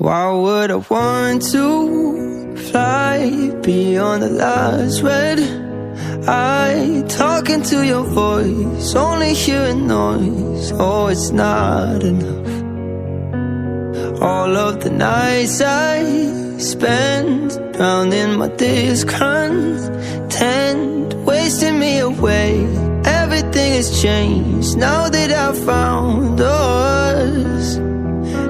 Why would I want to fly beyond the last red eye? Talking to your voice, only hearing noise. Oh, it's not enough. All of the nights I spend drowning my discontent, wasting me away. Everything has changed now that I found us,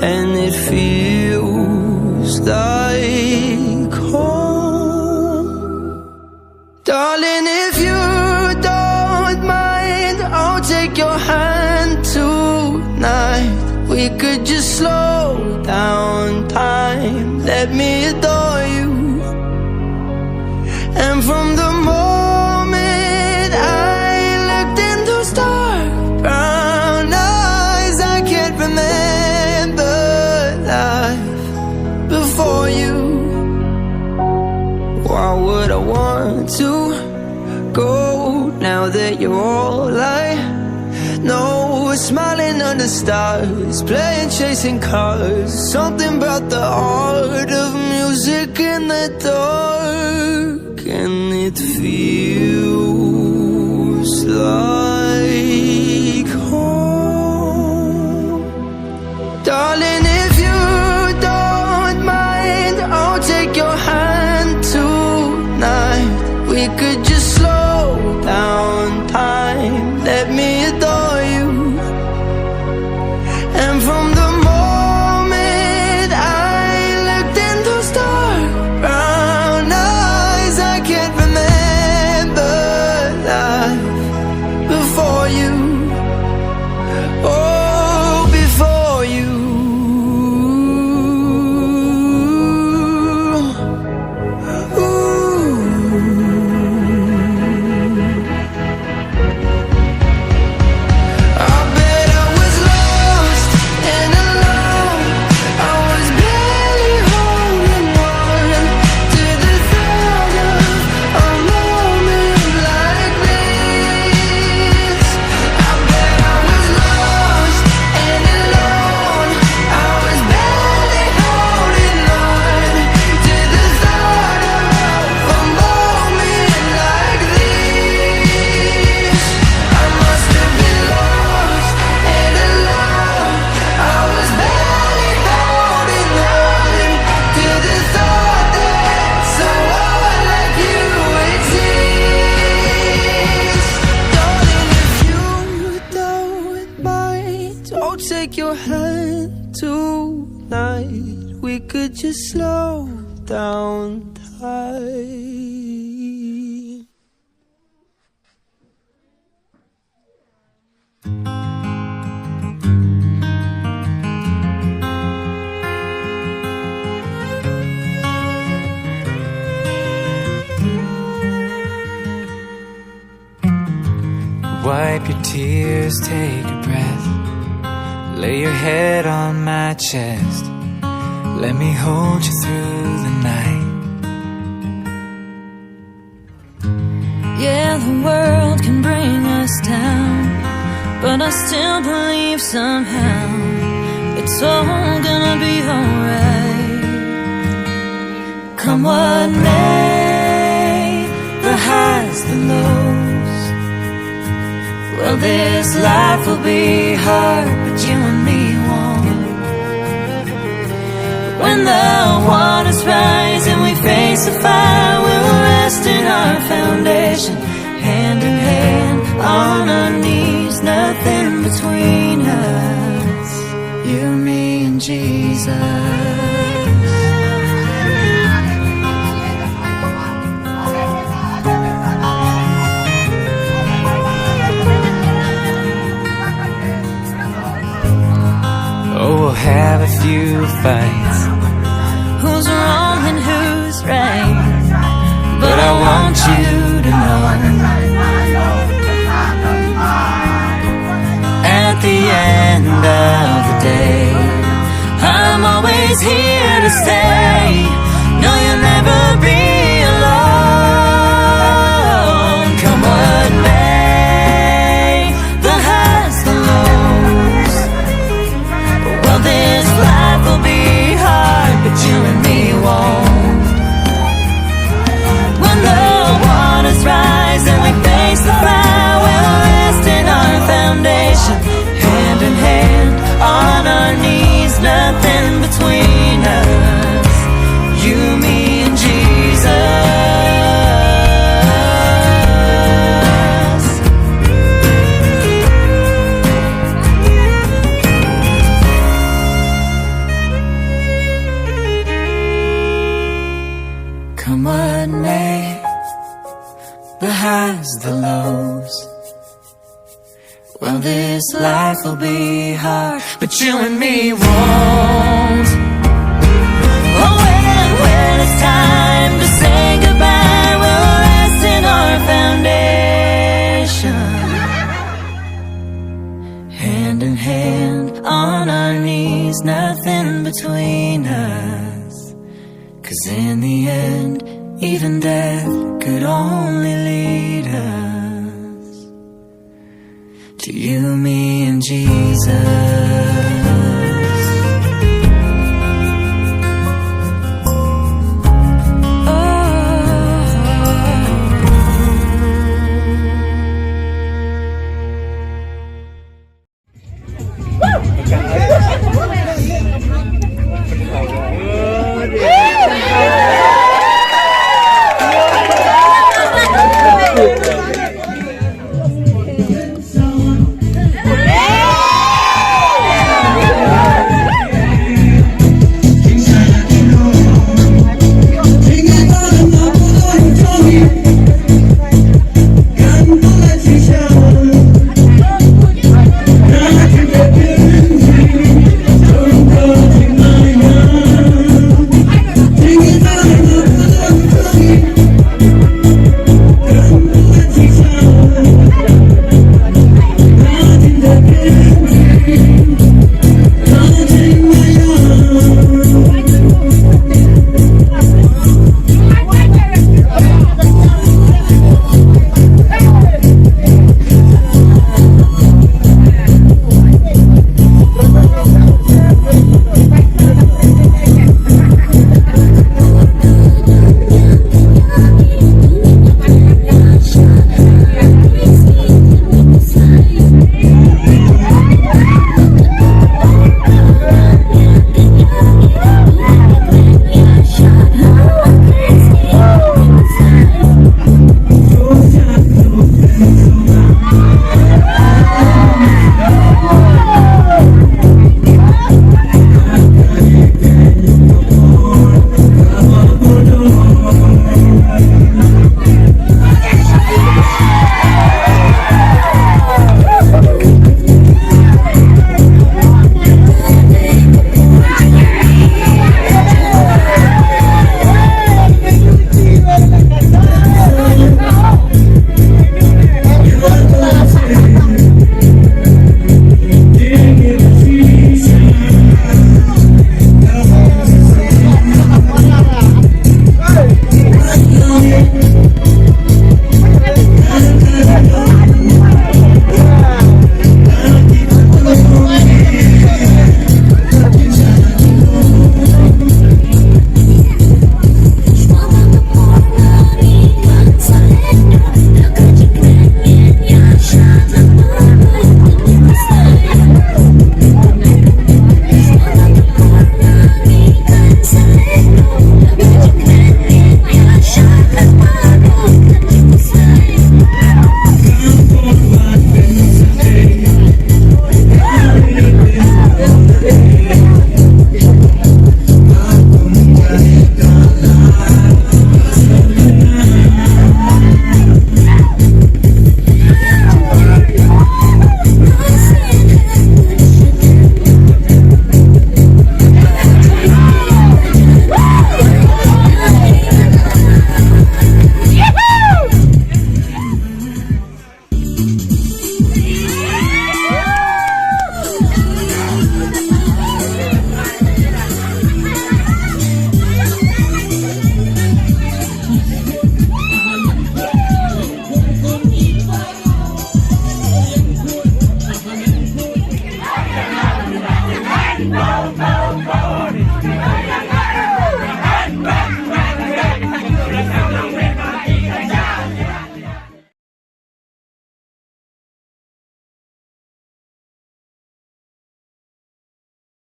and it feels like home. Darling, if you don't mind, I'll take your hand tonight. We could just slow down time, let me adore you. And from the moment I looked in those dark brown eyes, I can't remember life before you. Why would I want to go now that you're all I know? Smiling under stars, playing chasing cars. Something about the art of music in the dark, and it feels like home. Darling, if you don't mind, I'll take your hand tonight. We could just slow down time, let me adore you. And from the moment I looked in those dark brown eyes, I can't remember life before you. Oh, before you. Take your hand tonight. We could just slow down time. Wipe your tears, take a breath. Lay your head on my chest. Let me hold you through the night. Yeah, the world can bring us down, but I still believe somehow it's all gonna be alright. Come what may, the highs, the lows. Well, this life will be hard, but you and me won't. When the waters rise and we face the fire, we'll rest in our foundation, hand in hand, on our knees. Nothing between us, you, me, and Jesus. Oh, we'll have a few fights, who's wrong and who's right, but I want you to know at the end of the day, I'm always here to stay. No, you'll never be alone. Come what may, the highs, the lows. Well, this life will be hard. the highs, the lows. Well, this life will be hard, but you and me won't. Oh, when it's time to say goodbye, we'll rest in our foundation, hand in hand, on our knees, nothing between us. 'Cause in the end, even death could only lead us to you, me, and Jesus.